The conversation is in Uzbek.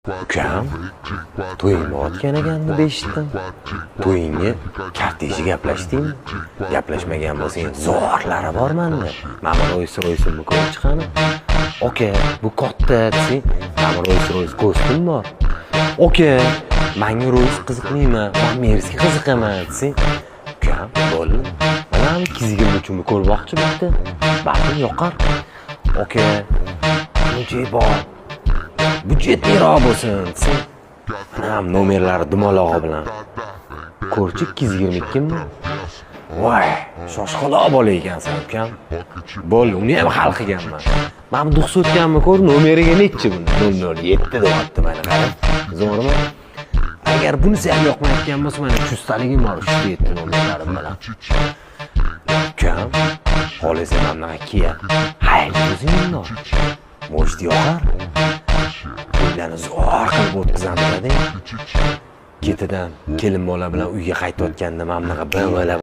Ukam, to'yingni otgan ekanni eshitdim. To'yingni korteji gaplashdingmi? Gaplashmagan bo'lsang, zo'rlari bor menda. Mana ro'ysi-ro'ysimni ko'rib chiqani. Oka, bu katta desang, mana ro'ysi-ro'ys ko'stum bor. Oka, menga ro'ys qiziqmayman, men Merski qiziqaman desang, ukam, bo'ldi. Mana 220 uchun ko'rmoqchi bitta. Baxtim yoqar. Oka, buncha bor. Budjetliroq bo'lsin desang, ham nomerlari dumaloq bilan. Ko'rchi 222 mi? Voy, shoshqaloq bola ekansan ukam. Bo'ldi, uni ham hal qilganman. Men duxs o'tganmi ko'r, nomeriga nechi buni? 007 deyapti mana qarab. Zo'rmi? Agar bunisi ham yoqmayotgan bo'lsa, mana chustaligim bor 307 nomerlarim bilan. Ukam, xohlasan menga kiya. Hayır, o'zingni ol. Mo'jdi yoqar. To'ylarni zo'r qilib o'tkazamiz-da. Ketidan kelin bola bilan uyga qaytayotganda mamnaqa BMW